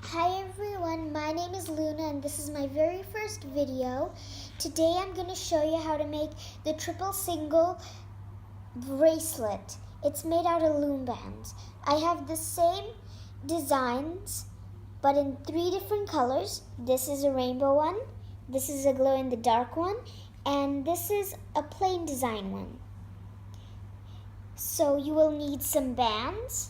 Hi everyone, my name is Luna and this is my very first video. Today I'm going to show you how to make the triple-single bracelet. It's made out of loom bands. I have the same designs but in 3 different colors. This is a rainbow one, this is a glow-in-the-dark one, and this is a plain design one. So you will need some bands,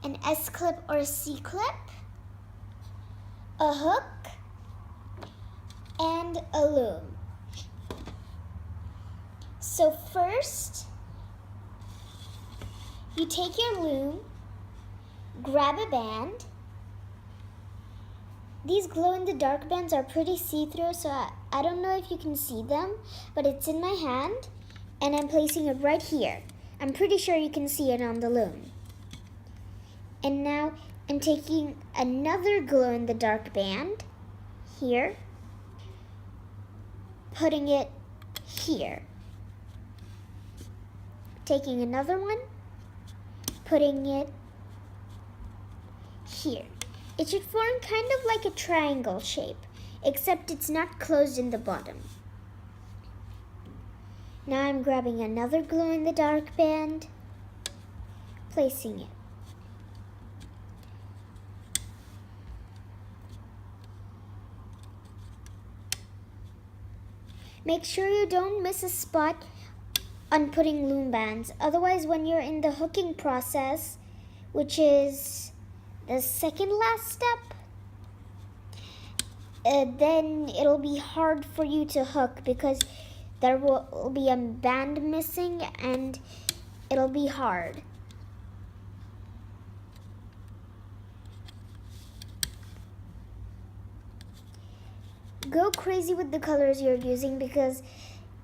an S-clip or a C-clip, a hook, and a loom. So first, you take your loom, grab a band. These glow-in-the-dark bands are pretty see-through, so I don't know if you can see them, but it's in my hand, and I'm placing it right here. I'm pretty sure you can see it on the loom. And now I'm taking another glow-in-the-dark band here, putting it here. Taking another one, putting it here. It should form kind of like a triangle shape, except it's not closed in the bottom. Now I'm grabbing another glow-in-the-dark band, placing it. Make sure you don't miss a spot on putting loom bands. Otherwise, when you're in the hooking process, which is the second last step, then it'll be hard for you to hook because there will be a band missing and it'll be hard. Go crazy with the colors you're using because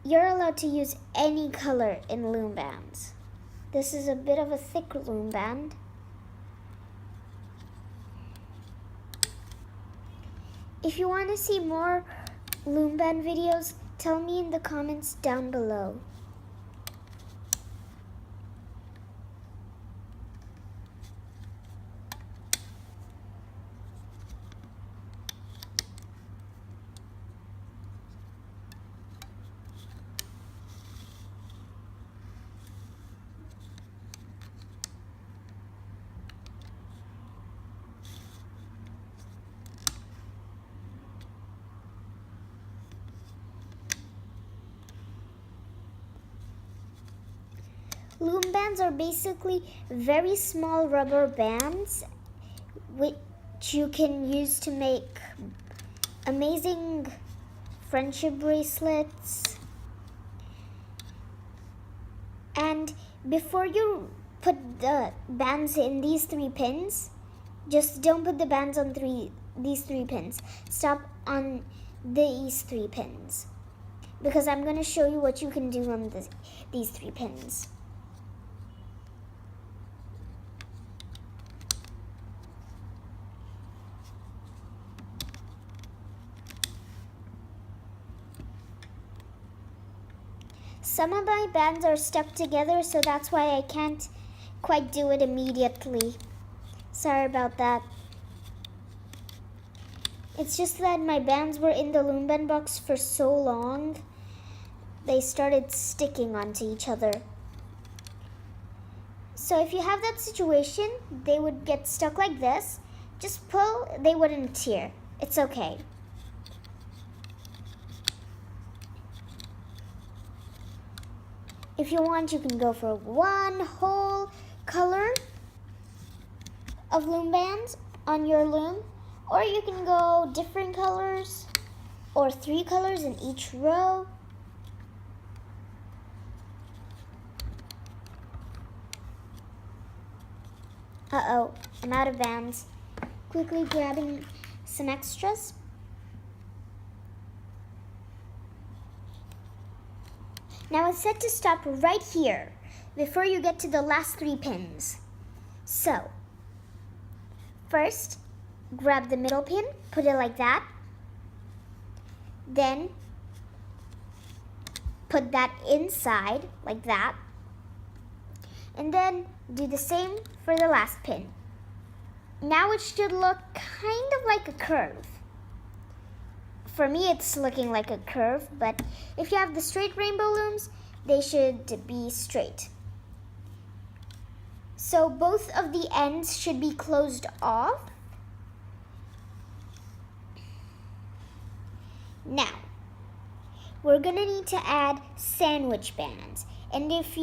you're allowed to use any color in loom bands. This is a bit of a thick loom band. If you want to see more loom band videos, tell me in the comments down below. Loom bands are basically very small rubber bands which you can use to make amazing friendship bracelets. And before you put the bands in these 3 pins, just don't put the bands on these 3 pins. Stop on these 3 pins because I'm going to show you what you can do on these 3 pins. Some of my bands are stuck together, so that's why I can't quite do it immediately. Sorry about that. It's just that my bands were in the loom band box for so long, they started sticking onto each other. So if you have that situation, they would get stuck like this. Just pull, they wouldn't tear. It's okay. If you want, you can go for one whole color of loom bands on your loom, or you can go different colors or 3 colors in each row. Uh-oh, I'm out of bands. Quickly grabbing some extras. Now it's set to stop right here before you get to the last 3 pins. So, first, grab the middle pin, put it like that. Then, put that inside like that. And then, do the same for the last pin. Now it should look kind of like a curve. For me, it's looking like a curve, but if you have the straight rainbow looms, they should be straight. So both of the ends should be closed off. Now, we're gonna need to add sandwich bands. And if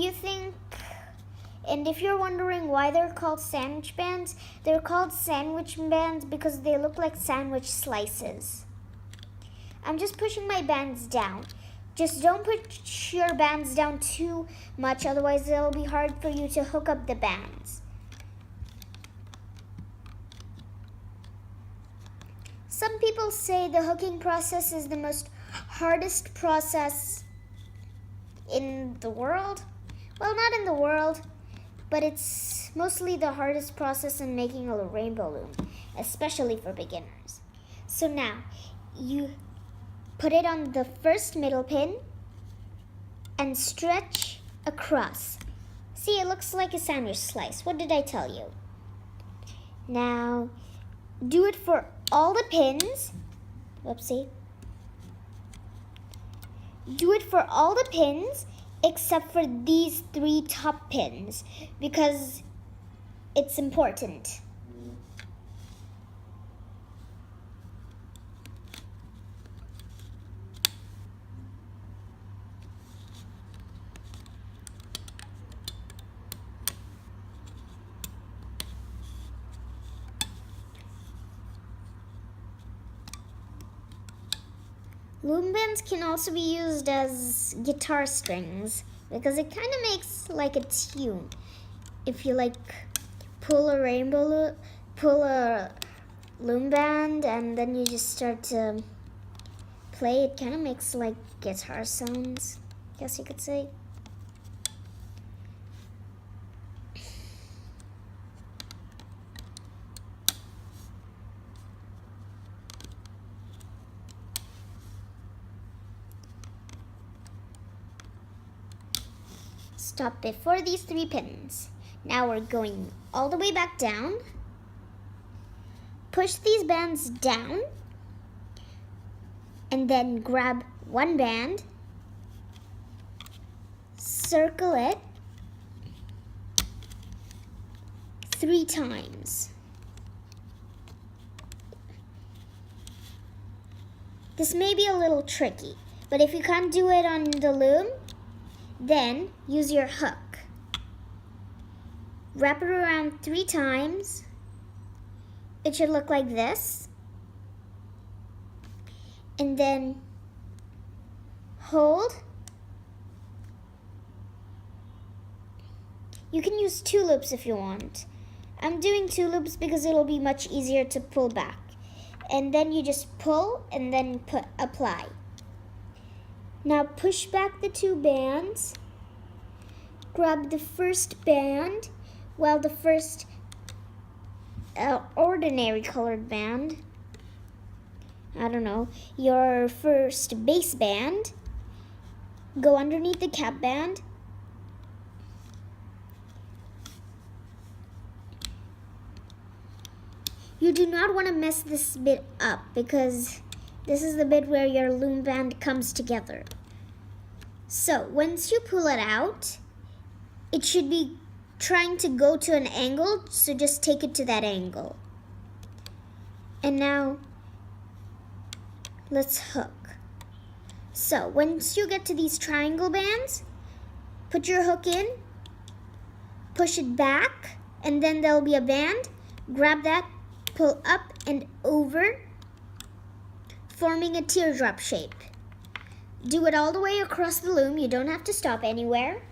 you're wondering why they're called sandwich bands, they're called sandwich bands because they look like sandwich slices. I'm just pushing my bands down. Just don't push your bands down too much, otherwise it'll be hard for you to hook up the bands. Some people say the hooking process is the most hardest process in the world. Well, not in the world, but it's mostly the hardest process in making a rainbow loom, especially for beginners. So now, you put it on the first middle pin and stretch across. See, it looks like a sandwich slice. What did I tell you? Now, do it for all the pins. Whoopsie. Do it for all the pins except for these 3 top pins because it's important. Loom bands can also be used as guitar strings because it kind of makes like a tune. If you like pull a loom band and then you just start to play, it kind of makes like guitar sounds, I guess you could say. Stop before these 3 pins. Now we're going all the way back down. Push these bands down and then grab 1 band, circle it 3 times. This may be a little tricky, but if you can't do it on the loom, then use your hook. Wrap it around 3 times. It should look like this. And then hold. You can use 2 loops if you want. I'm doing 2 loops because it'll be much easier to pull back. And then you just pull and then apply. Now push back the 2 bands. Grab the first band, well, the first ordinary colored band. I don't know, your first base band. Go underneath the cap band. You do not want to mess this bit up because this is the bit where your loom band comes together. So once you pull it out, it should be trying to go to an angle, so just take it to that angle. And now let's hook. So once you get to these triangle bands, put your hook in, push it back, and then there'll be a band. Grab that, pull up and over, forming a teardrop shape. Do it all the way across the loom. You don't have to stop anywhere.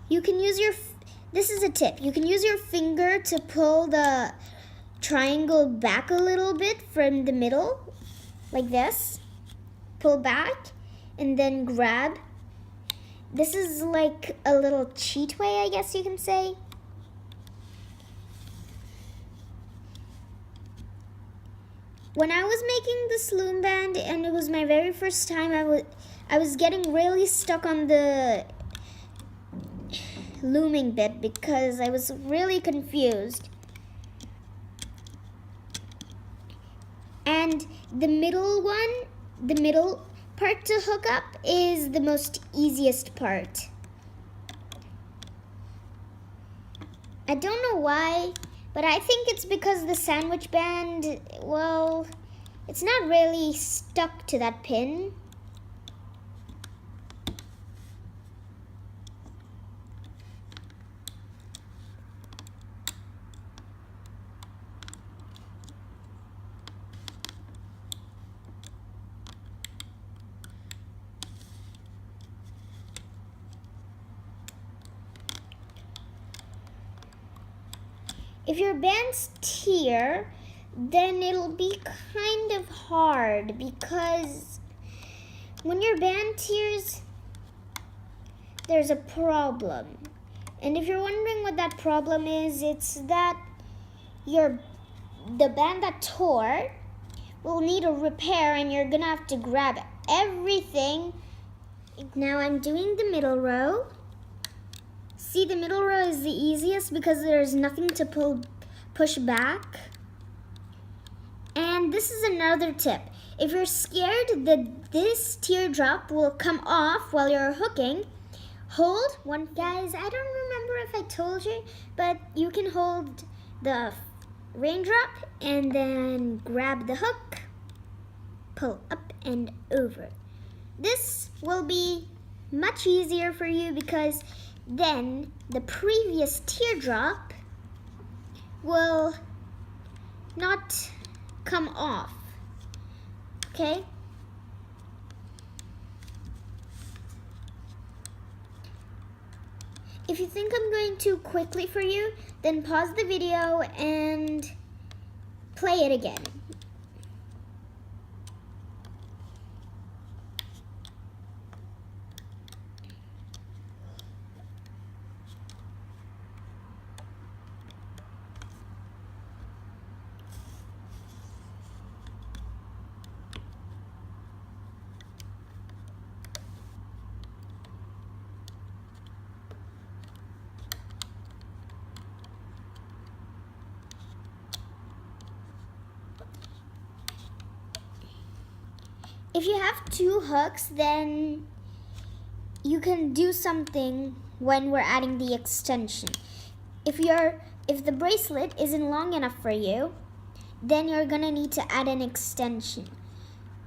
You can use this is a tip. You can use your finger to pull the triangle back a little bit from the middle, like this. Pull back and then grab. This is like a little cheat way, I guess you can say. When I was making this loom band and it was my very first time, I was getting really stuck on the looming bit because I was really confused. And the middle part to hook up is the most easiest part. I don't know why, but I think it's because the sandwich band, well, it's not really stuck to that pin. If your bands tear, then it'll be kind of hard because when your band tears, there's a problem. And if you're wondering what that problem is, it's that the band that tore will need a repair and you're gonna have to grab everything. Now I'm doing the middle row. See, the middle row is the easiest because there's nothing to push back. And this is another tip. If you're scared that this teardrop will come off while you're hooking, hold one. Guys, I don't remember if I told you, but you can hold the raindrop and then grab the hook, pull up and over. This will be much easier for you because then the previous teardrop will not come off. Okay? If you think I'm going too quickly for you, then pause the video and play it again. If you have two hooks, then you can do something when we're adding the extension. If the bracelet isn't long enough for you, then you're gonna need to add an extension.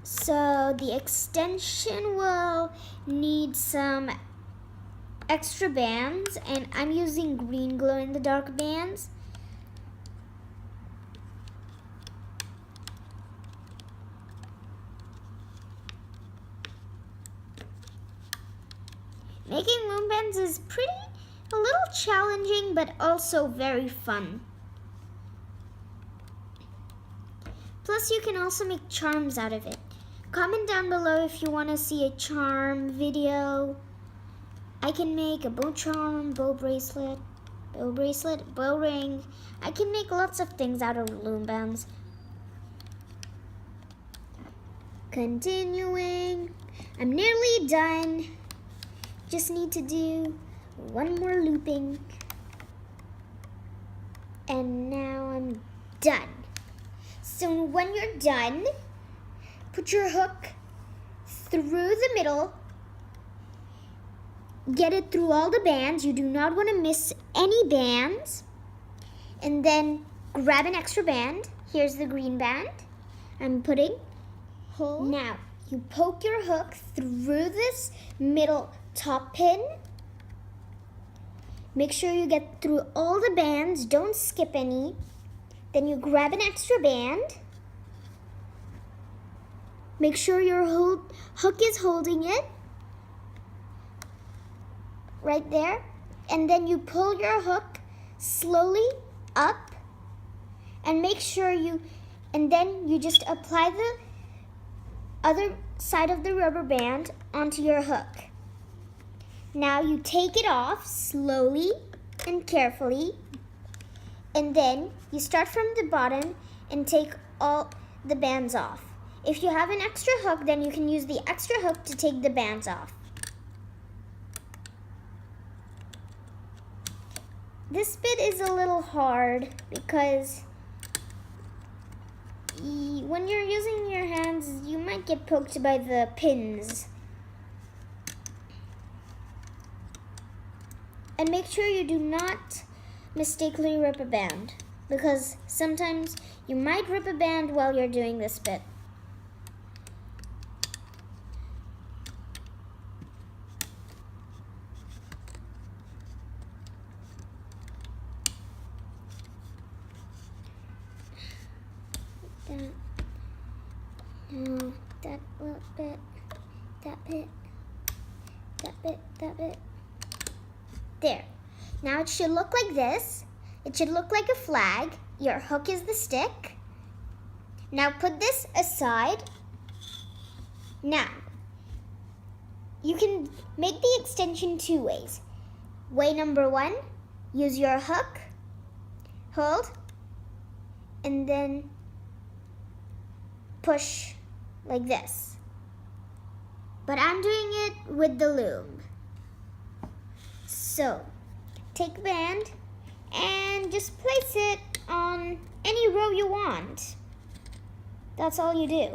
So the extension will need some extra bands, and I'm using green glow-in-the-dark bands. Making loom bands is a little challenging, but also very fun. Plus, you can also make charms out of it. Comment down below if you want to see a charm video. I can make a bow charm, bow bracelet, bow ring. I can make lots of things out of loom bands. Continuing. I'm nearly done. Just need to do one more looping. And now I'm done. So when you're done, put your hook through the middle. Get it through all the bands. You do not want to miss any bands. And then grab an extra band. Here's the green band I'm putting. Hold. Now, you poke your hook through this middle top pin. Make sure you get through all the bands. Don't skip any. Then you grab an extra band. Make sure your hook is holding it right there. And then you pull your hook slowly up and make sure and then you just apply the other side of the rubber band onto your hook. Now you take it off slowly and carefully, and then you start from the bottom and take all the bands off. If you have an extra hook, then you can use the extra hook to take the bands off. This bit is a little hard because when you're using your hands, you might get poked by the pins. And make sure you do not mistakenly rip a band, because sometimes you might rip a band while you're doing this bit. Now that little bit, that bit, that bit, that bit. There. Now it should look like this. It should look like a flag. Your hook is the stick. Now put this aside. Now, you can make the extension two ways. Way number one, use your hook, hold, and then push like this. But I'm doing it with the loom. So, take a band and just place it on any row you want. That's all you do.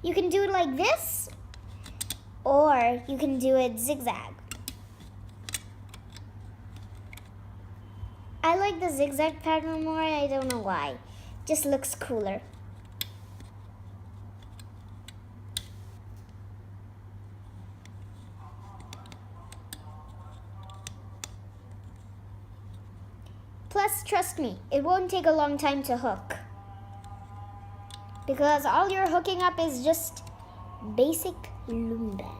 You can do it like this, or you can do it zigzag. I like the zigzag pattern more, I don't know why. Just looks cooler. Plus, trust me, it won't take a long time to hook, because all you're hooking up is just basic loom band.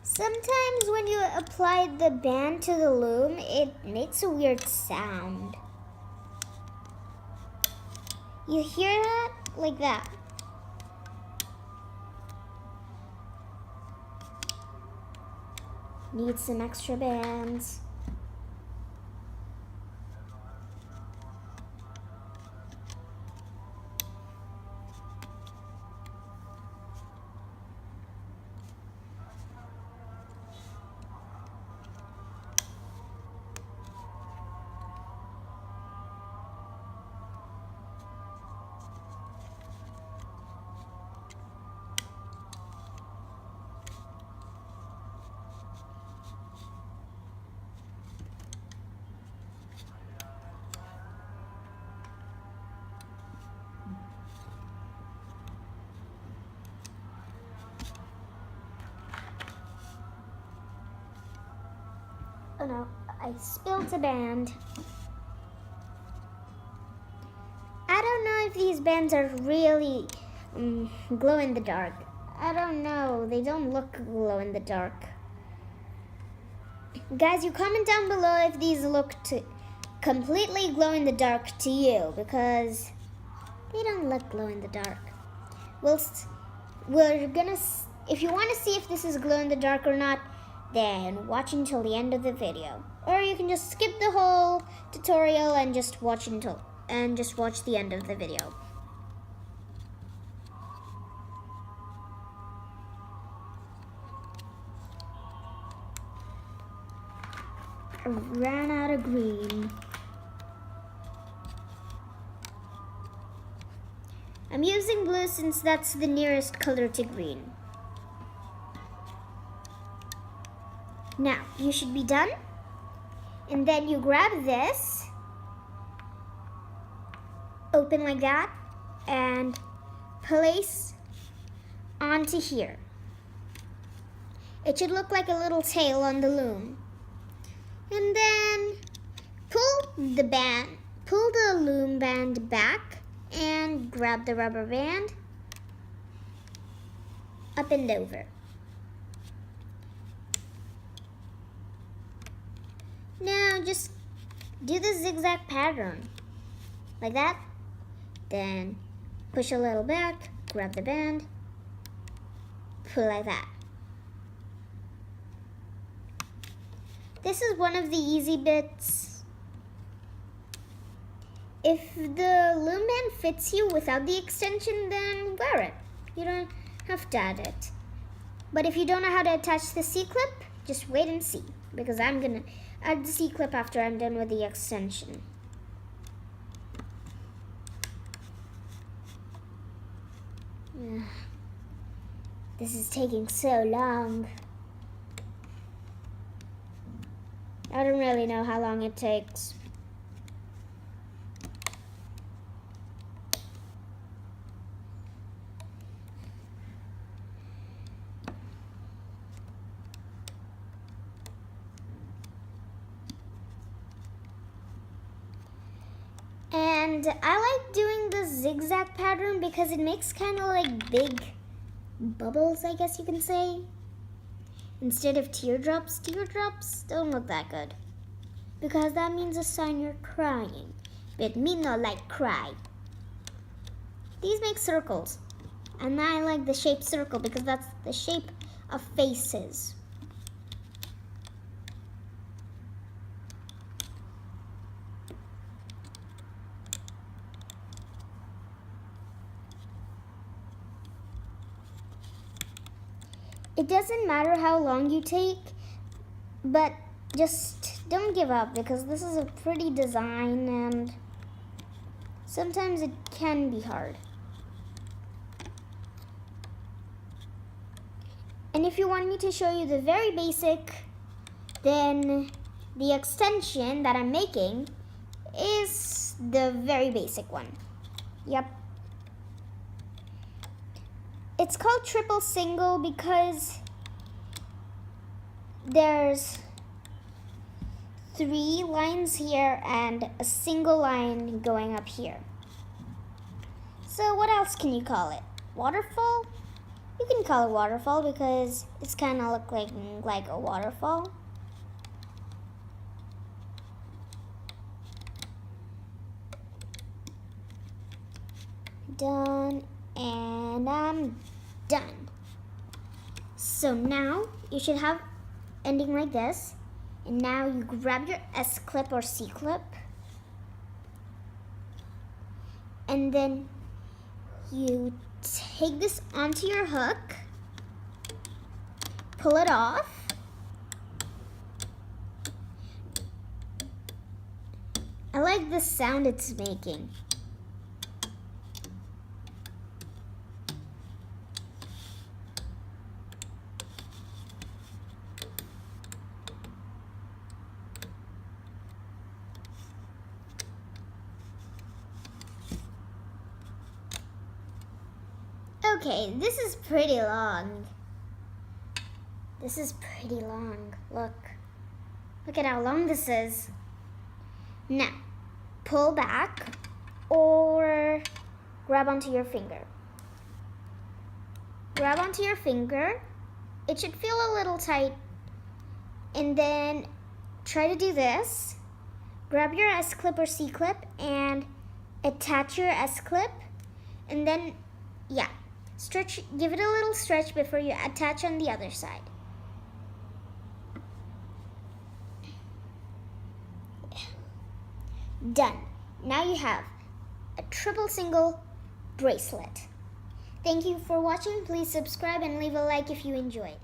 Sometimes when you apply the band to the loom, it makes a weird sound. You hear that? Like that. Need some extra bands. Oh no, I spilled a band. I don't know if these bands are really glow in the dark. I don't know, they don't look glow in the dark. Guys, you comment down below if these look completely glow in the dark to you, because they don't look glow in the dark. If you want to see if this is glow in the dark or not, then watch until the end of the video. Or you can just skip the whole tutorial and just watch the end of the video. I ran out of green. I'm using blue since that's the nearest color to green. Now, you should be done. And then you grab this, open like that, and place onto here. It should look like a little tail on the loom. And then pull the loom band back and grab the rubber band up and over. Now just do the zigzag pattern like that. Then push a little back, grab the band, pull like that. This is one of the easy bits. If the loom band fits you without the extension, then wear it. You don't have to add it. But if you don't know how to attach the C-clip, just wait and see, because I'm gonna add the C-clip after I'm done with the extension. This is taking so long. I don't really know how long it takes. And I like doing the zigzag pattern because it makes kind of like big bubbles, I guess you can say. Instead of teardrops. Teardrops don't look that good, because that means a sign you're crying. But me not like cry. These make circles, and I like the shape circle because that's the shape of faces. It doesn't matter how long you take, but just don't give up, because this is a pretty design and sometimes it can be hard. And if you want me to show you the very basic, then the extension that I'm making is the very basic one. Yep. It's called triple single because there's 3 lines here and a single line going up here. So what else can you call it? Waterfall? You can call it waterfall because it's kind of look like a waterfall. Done, and I'm done. So now you should have ending like this, and now you grab your S clip or C clip, and then you take this onto your hook, pull it off, I like the sound it's making. Okay, this is pretty long. This is pretty long. Look at how long this is. Now, pull back or grab onto your finger. Grab onto your finger. It should feel a little tight. And then try to do this. Grab your S clip or C clip and attach your S clip. And then, yeah. Stretch, give it a little stretch before you attach on the other side. Done. Now you have a triple single bracelet. Thank you for watching. Please subscribe and leave a like if you enjoyed.